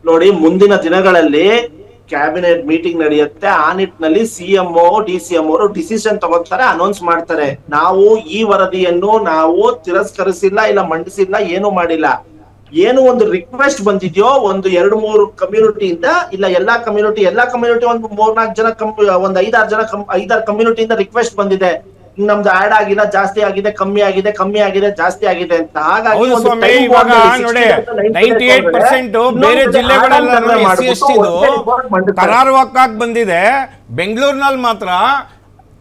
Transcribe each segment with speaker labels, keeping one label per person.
Speaker 1: ನೋಡಿ, ಮುಂದಿನ ದಿನಗಳಲ್ಲಿ ಕ್ಯಾಬಿನೆಟ್ ಮೀಟಿಂಗ್ ನಡೆಯುತ್ತೆ. ಆ ನಿಟ್ಟಿನಲ್ಲಿ ಸಿಎಂಒ ಡಿಸಿಎಂ ಅವರು ಡಿಸಿಷನ್ ತಗೋತಾರೆ, ಅನೌನ್ಸ್ ಮಾಡ್ತಾರೆ. ನಾವು ಈ ವರದಿಯನ್ನು ನಾವು ತಿರಸ್ಕರಿಸಿಲ್ಲ, ಇಲ್ಲ ಮಂಡಿಸಿಲ್ಲ, ಏನು ಮಾಡಿಲ್ಲ. ಏನು ಒಂದು ರಿಕ್ವೆಸ್ಟ್ ಬಂದಿದ್ಯೋ ಒಂದು 2-3 ಕಮ್ಯುನಿಟಿಯಿಂದ, ಇಲ್ಲ ಎಲ್ಲಾ ಕಮ್ಯುನಿಟಿ ಒಂದು 3-4 ಜನ, ಒಂದ್ 5-6 ಕಮ್ಯುನಿಟಿಯಿಂದ ರಿಕ್ವೆಸ್ಟ್ ಬಂದಿದೆ. ನಮ್ದು ಆಡ್ ಆಗಿಲ್ಲ, ಜಾಸ್ತಿ ಆಗಿದೆ, ಕಮ್ಮಿ ಆಗಿದೆ, ಜಾಸ್ತಿ ಆಗಿದೆ ಅಂತ. ಹಾಗಾಗಿ
Speaker 2: ಬೇರೆ ಜಿಲ್ಲೆಗಳೆಲ್ಲ ಕರಾರುವಕ್ಕಾಗಿ ಬಂದಿದೆ. ಬೆಂಗಳೂರಿನಲ್ಲಿ ಮಾತ್ರ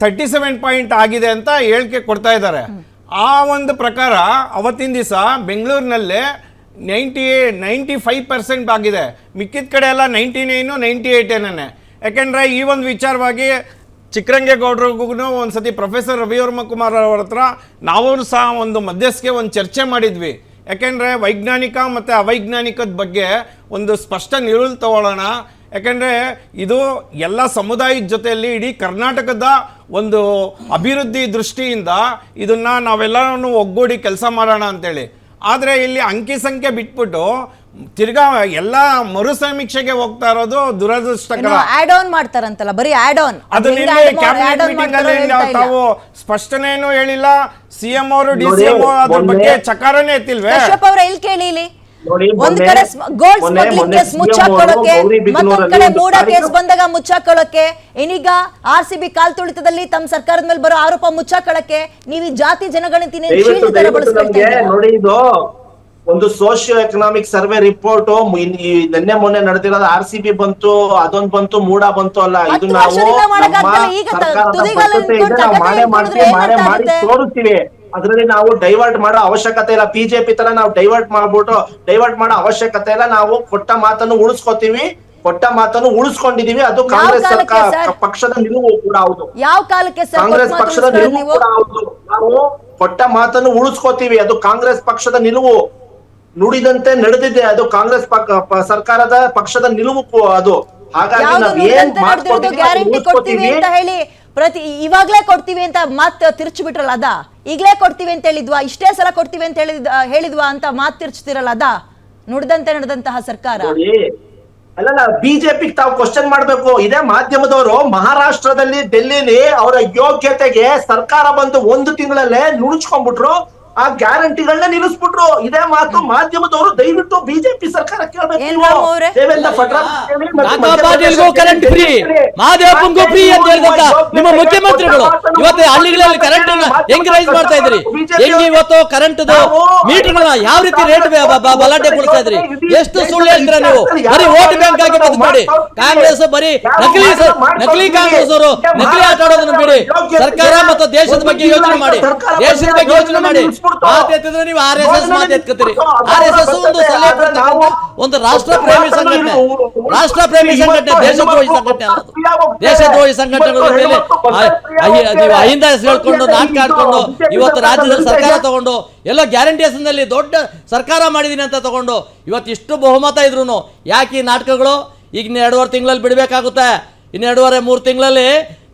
Speaker 2: 37 ಪಾಯಿಂಟ್ ಆಗಿದೆ ಅಂತ ಹೇಳಿಕೆ ಕೊಡ್ತಾ ಇದ್ದಾರೆ. ಆ ಒಂದು ಪ್ರಕಾರ ಅವತ್ತಿನ ದಿವಸ ಬೆಂಗಳೂರಿನಲ್ಲೇ 95% ಆಗಿದೆ. ಮಿಕ್ಕಿದ ಕಡೆ ಎಲ್ಲ 99, 98 ಯಾಕೆಂದ್ರೆ ಈ ಒಂದು ವಿಚಾರವಾಗಿ ಚಿಕ್ಕರಂಗೇಗೌಡರಿಗೂ ಒಂದ್ಸತಿ ಪ್ರೊಫೆಸರ್ ರವಿವರ್ಮ ಕುಮಾರ್ ಅವರ ಹತ್ರ ನಾವು ಸಹ ಒಂದು ಮಧ್ಯಸ್ಥಿಕೆ ಒಂದು ಚರ್ಚೆ ಮಾಡಿದ್ವಿ. ಯಾಕೆಂದರೆ ವೈಜ್ಞಾನಿಕ ಮತ್ತು ಅವೈಜ್ಞಾನಿಕದ ಬಗ್ಗೆ ಒಂದು ಸ್ಪಷ್ಟ ನಿಲುವು ತಗೊಳ್ಳೋಣ. ಯಾಕೆಂದರೆ ಇದು ಎಲ್ಲ ಸಮುದಾಯದ ಜೊತೆಯಲ್ಲಿ ಇಡೀ ಕರ್ನಾಟಕದ ಒಂದು ಅಭಿವೃದ್ಧಿ ದೃಷ್ಟಿಯಿಂದ ಇದನ್ನು ನಾವೆಲ್ಲರೂ ಒಗ್ಗೂಡಿ ಕೆಲಸ ಮಾಡೋಣ ಅಂತೇಳಿ. ಆದರೆ ಇಲ್ಲಿ ಅಂಕಿ ಸಂಖ್ಯೆ ಬಿಟ್ಬಿಟ್ಟು ತಿರ್ಗಾ ಎಲ್ಲ ಮರು ಸಮೀಕ್ಷೆಗೆ ಹೋಗ್ತಾ ಇರೋದು ದುರದೃಷ್ಟಕರ.
Speaker 3: ಆಡ್ ಆನ್ ಮಾಡ್ತಾರಂತಲ್ಲ, ಬರೀ ಆಡ್ ಆನ್.
Speaker 2: ಅದು ತಾವು ಸ್ಪಷ್ಟನೇನು ಹೇಳಿಲ್ಲ. ಸಿಎಂ ಅವರು ಡಿಸಿಎಂ ಅದ್ರ ಬಗ್ಗೆ ಚಕಾರನೇ ಎತ್ತಿಲ್ವೇ?
Speaker 3: ಇಲ್ಲಿ ಕೇಳಿ, ಇಲ್ಲಿ ಒಂದ್ ಕಡೆ ಗೋಲ್ಡ್ ಸ್ಮಗ್ಲಿಂಗ್ ಕೇಸ್ ಮುಚ್ಚಾಕೊಳ್ಳೋಕೆ, ಮತ್ತೊಂದ್ ಕಡೆ ಮೂಡ ಕೇಸ್ ಬಂದಾಗ ಮುಚ್ಚಾಕೊಳ್ಳೋಕೆ, ಏನೀಗ RCB ಕಾಲ್ ತುಳಿತದಲ್ಲಿ ತಮ್ಮ ಸರ್ಕಾರದ ಮೇಲೆ ಬರೋ ಆರೋಪ ಮುಚ್ಚಾಕೊಳ್ಳೋಕೆ ನೀವು ಈ ಜಾತಿ ಜನಗಣತಿನ
Speaker 1: ನೋಡಿ. ಇದು ಒಂದು ಸೋಶಿಯೋ ಎಕನಾಮಿಕ್ ಸರ್ವೆ ರಿಪೋರ್ಟ್ ನಿನ್ನೆ ಮೊನ್ನೆ ನಡೆದಿರೋದು. RCB ಬಂತು, ಅದೊಂದು ಬಂತು, ಮೂಡ ಬಂತು ಅಲ್ಲ. ಇದು ನಾವು ಮಾಡಿ ತೋರಿಸ್ತೀವಿ. ಅದ್ರಲ್ಲಿ ನಾವು ಡೈವರ್ಟ್ ಮಾಡೋ ಅವಶ್ಯಕತೆ ಇಲ್ಲ. ಬಿಜೆಪಿ ತರ ನಾವು ಡೈವರ್ಟ್ ಮಾಡೋ ಅವಶ್ಯಕತೆ ಇಲ್ಲ. ನಾವು ಕೊಟ್ಟ ಮಾತನ್ನು ಉಳಿಸ್ಕೊಂಡಿದೀವಿ. ಅದು ಕಾಂಗ್ರೆಸ್ ಸರ್ಕಾರ ಪಕ್ಷದ ನಿಲುವು ಕೂಡ ಹೌದು.
Speaker 3: ಯಾವ ಕಾಲಕ್ಕೆ
Speaker 1: ಕಾಂಗ್ರೆಸ್ ಪಕ್ಷದ ನಿಲುವು ಕೂಡ ಹೌದು. ನಾವು ಕೊಟ್ಟ ಮಾತನ್ನು ಉಳಿಸ್ಕೋತೀವಿ. ಅದು ಕಾಂಗ್ರೆಸ್ ಪಕ್ಷದ ನಿಲುವು. ನುಡಿದಂತೆ ನಡೆದಿದೆ. ಅದು ಕಾಂಗ್ರೆಸ್ ಸರ್ಕಾರದ ಪಕ್ಷದ ನಿಲುವು ಅದು. ಹಾಗಾಗಿ ನಾವ್ ಏನ್
Speaker 3: ಗ್ಯಾರಂಟಿ ಕೊಡ್ತೀವಿ ಅಂತ ಹೇಳಿ ಇವಾಗ್ಲೇ ಕೊಡ್ತೀವಿ ಅಂತ ಮಾತ್ ತಿರ್ಚು ಬಿಟ್ರಲ್ಲ, ಅದ ಈಗ್ಲೇ ಕೊಡ್ತೀವಿ ಅಂತ ಹೇಳಿದ್ವಾ? ಇಷ್ಟೇ ಸಲ ಕೊಡ್ತೀವಿ ಅಂತ ಹೇಳಿದ್ವಾ ಅಂತ ಮಾತ್ ತಿರ್ಚ್ತಿರಲ್ಲ, ಅದ ನುಡಿದಂತೆ ನಡೆದಂತಹ ಸರ್ಕಾರ.
Speaker 1: ಅಲ್ಲಲ್ಲ, ಬಿಜೆಪಿ ತಾವು ಕ್ವಶನ್ ಮಾಡ್ಬೇಕು. ಇದೇ ಮಾಧ್ಯಮದವರು ಮಹಾರಾಷ್ಟ್ರದಲ್ಲಿ, ಡೆಲ್ಲಿಲಿ ಅವರ ಯೋಗ್ಯತೆಗೆ ಸರ್ಕಾರ ಬಂದು 1 ತಿಂಗಳಲ್ಲೇ ನುಣುಚ್ಕೊಂಡ್ಬಿಟ್ರು. ಆ ಗ್ಯಾರಂಟಿಗಳನ್ನ ನಿಲ್ಲಿಸ್ಬಿಟ್ರು. ಇದೇ ಮಾತು ಮಾಧ್ಯಮದವರು ದಯವಿಟ್ಟು ಬಿಜೆಪಿ ಸರ್ಕಾರ ಕೇಳಬೇಕು. ದೇವೇಂದ್ರ
Speaker 4: ಪಾಟೀಲ್ಗೂ ಕರೆಂಟ್ ಫ್ರೀ, ಮಹಾದೇವಪ್ಪಂಗೂ ಫ್ರೀ ಅಂತ ಹೇಳಿದಂತ ನಿಮ್ಮ ಮುಖ್ಯಮಂತ್ರಿಗಳು ಇವತ್ತು ಹಳ್ಳಿಗಳಲ್ಲಿ ಕರೆಂಟ್ ಅನ್ನ ಹೆಂಗ್ ರೈಸ್ ಮಾಡ್ತಾ ಇದ್ರಿ? ಹೆಂಗ್ ಇವತ್ತು ಕರೆಂಟ್ ಮೀಟರ್ಗಳನ್ನ ಯಾವ ರೀತಿ ರೇಟ್ ಬಲಾಟೆ ಕೊಡ್ತಾ ಇದ್ರಿ? ಎಷ್ಟು ಸುಳ್ಳು ಹೇಳ್ತೀರಾ ನೀವು? ಬರೀ ವೋಟ್ ಬ್ಯಾಂಕ್ ಆಗಿ ಬದುಕಬೇಡಿ. ಕಾಂಗ್ರೆಸ್ ಬರೀ ನಕಲಿ ಕಾಂಗ್ರೆಸ್ ಅವರು ನಕಲಿ ಆಟ ಆಡೋದನ್ನು ಬಿಡಿ. ಸರ್ಕಾರ ಮತ್ತು ದೇಶದ ಬಗ್ಗೆ ಯೋಚನೆ ಮಾಡಿ, ದೇಶದ ಬಗ್ಗೆ ಯೋಚನೆ ಮಾಡಿ. ಮಾತೆತ್ತಿದ್ರೆ ನೀವು RSS ಮಾತೆತ್ಕತ್ತೀರಿ. RSS ಒಂದು ಸಲಹೆ ಕೊಡ್ತಕ್ಕಂಥ ಒಂದು ರಾಷ್ಟ್ರಪ್ರೇಮಿ ಸಂಘಟನೆ, ದೇಶದ್ರೋಹಿ ಸಂಘಟನೆಗಳ ಮೇಲೆ ನೀವು ಅಹಿಂದ ಹೆಸರು ಹೇಳ್ಕೊಂಡು ನಾಟಕ ಆಡ್ಕೊಂಡು ಇವತ್ತು ರಾಜ್ಯದಲ್ಲಿ ಸರ್ಕಾರ ತಗೊಂಡು ಎಲ್ಲೋ ಗ್ಯಾರಂಟಿ ಹೆಸರಿನಲ್ಲಿ ದೊಡ್ಡ ಸರ್ಕಾರ ಮಾಡಿದೀನಿ ಅಂತ ತಗೊಂಡು ಇವತ್ತು ಇಷ್ಟು ಬಹುಮತ ಇದ್ರು ಯಾಕೆ ಈ ನಾಟಕಗಳು? ಈಗ 2.5 ತಿಂಗಳಲ್ಲಿ ಬಿಡಬೇಕಾಗುತ್ತೆ. ಇನ್ನು 2.5-3 ತಿಂಗಳಲ್ಲಿ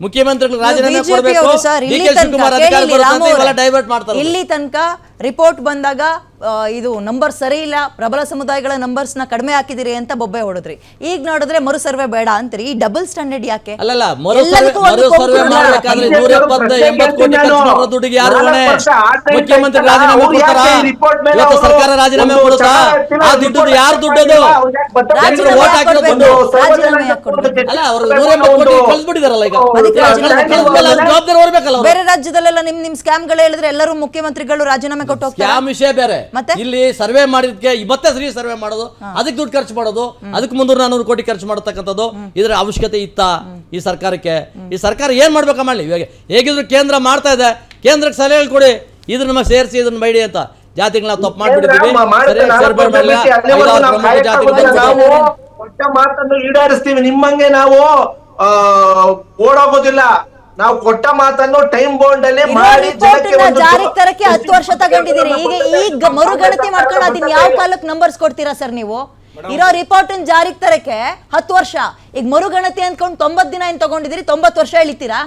Speaker 4: ಮುಖ್ಯಮಂತ್ರಿಗಳು ರಾಜೀನಾಮೆ ಕೊಡಬೇಕು. DK ಶಿವಕುಮಾರ್ ಅಧಿಕಾರ ಬರುತ್ತೆ, ಡೈವರ್ಟ್ ಮಾಡ್ತಾರೆ.
Speaker 3: ಇಲ್ಲಿ ತನಕ ರಿಪೋರ್ಟ್ ಬಂದಾಗ ಇದು ನಂಬರ್ ಸರಿ ಇಲ್ಲ, ಪ್ರಬಲ ಸಮುದಾಯಗಳ ನಂಬರ್ಸ್ ನ ಕಡಿಮೆ ಹಾಕಿದಿರಿ ಅಂತ ಬೊಬ್ಬೆ ಹೊಡೆದ್ರಿ. ಈಗ ನೋಡಿದ್ರೆ ಮರು ಸರ್ವೆ ಬೇಡ ಅಂತೀರಿ. ಈ ಡಬಲ್ ಸ್ಟ್ಯಾಂಡರ್ಡ್ ಯಾಕೆ?
Speaker 4: ಅಲ್ಲಲ್ಲ, ಮರು ಸರ್ವೆ ಮಾಡಬೇಕಾದ್ರೆ 170-80 ಕೋಟಿ ಖರ್ಚು ಮಾಡೋ ದುಡ್ಡಿಗೆ ಯಾರು ಹೊಣೆ? ಮುಖ್ಯಮಂತ್ರಿ ರಾಜೀನಾಮೆ ಕೊಡ್ತಾರಾ? ಇವತ್ತು ಸರ್ಕಾರ ರಾಜೀನಾಮೆ ಕೊಡುತ್ತಾ? ಆ ದುಡ್ಡು ಯಾರು ದುಡ್ಡದು? ವೋಟ್ ಹಾಕಿರೋ ದುಡ್ಡು ಅಲ್ಲ. ಅವರು 180 ಕೋಟಿ ಕಳ್ಸ್ಬಿಟ್ಟಿದಾರಲ್ಲ. ಈಗ ಜವಾಬ್ದಾರಿ ಹೊರಬೇಕಲ್ಲ.
Speaker 3: ಬೇರೆ ರಾಜ್ಯದಲ್ಲೆಲ್ಲ ನಿಮ್ ಸ್ಕ್ಯಾಮ್ಗಳು ಹೇಳಿದ್ರೆ ಎಲ್ಲರೂ ಮುಖ್ಯಮಂತ್ರಿಗಳು ರಾಜೀನಾಮೆ ಕೊಟ್ಟು
Speaker 4: ಸ್ಕ್ಯಾಮ್ ವಿಷಯ ಬೇರೆ. ಇಲ್ಲಿ ಸರ್ವೆ ಮಾಡಿದ್ಕೆ ಮತ್ತೆ ಸರಿ ಸರ್ವೆ ಮಾಡೋದು, ಅದಕ್ಕೆ ದುಡ್ಡು ಖರ್ಚು ಮಾಡೋದು, ಅದಕ್ಕೆ 300-400 ಕೋಟಿ ಖರ್ಚು ಮಾಡತಕ್ಕಂಥದ್ದು ಇದರ ಅವಶ್ಯಕತೆ ಇತ್ತ ಈ ಸರ್ಕಾರಕ್ಕೆ? ಈ ಸರ್ಕಾರ ಏನ್ ಮಾಡ್ಬೇಕಾ ಮಾಡಲಿ? ಇವಾಗ ಹೇಗಿದ್ರು ಕೇಂದ್ರ ಮಾಡ್ತಾ ಇದೆ, ಕೇಂದ್ರಕ್ಕೆ ಸಲಹೆ ಕೊಡಿ, ಇದ್ರ ನಮಗೆ ಸೇರಿಸಿ ಇದನ್ನ ಬೈಡಿ ಅಂತ. ಜಾತಿಗಳನ್ನ ತಪ್ಪು ಮಾಡ್ಬಿಟ್ಟಿದ್ದೀವಿ,
Speaker 1: ಕೊಟ್ಟ ಮಾತನ್ನು ಈಡೇರಿಸ್ತೀವಿ. ನಿಮ್ಮಂಗೆ ನಾವು ಓಡೋಗೋದಿಲ್ಲ. ನಾವು ಕೊಟ್ಟ ಮಾತನ್ನು ಟೈಮ್ ಬೌಂಡ್ ಅಲ್ಲಿ ಮಾಡಿ
Speaker 3: ಜಾರಿಗೆ ತರಕ್ಕೆ 10 ವರ್ಷ ತಗೊಂಡಿದ್ದೀರಿ. ಈಗ ಮರುಗಣತಿ ಮಾಡ್ಕೊಂಡು ಅದನ್ನ ಯಾವ ಕಾಲಕ್ಕೆ ನಂಬರ್ಸ್ ಕೊಡ್ತೀರಾ ಸರ್ ನೀವು? ಇರೋ ರಿಪೋರ್ಟ್ ಜಾರಿಗೆ ತರಕ್ಕೆ 10 ವರ್ಷ. ಈಗ ಮರುಗಣತಿ ಅಂದ್ಕೊಂಡು 90 ದಿನ ಏನ್ ತಗೊಂಡಿದ್ದೀರಿ? 90 ವರ್ಷ ಎಳಿತೀರಾ?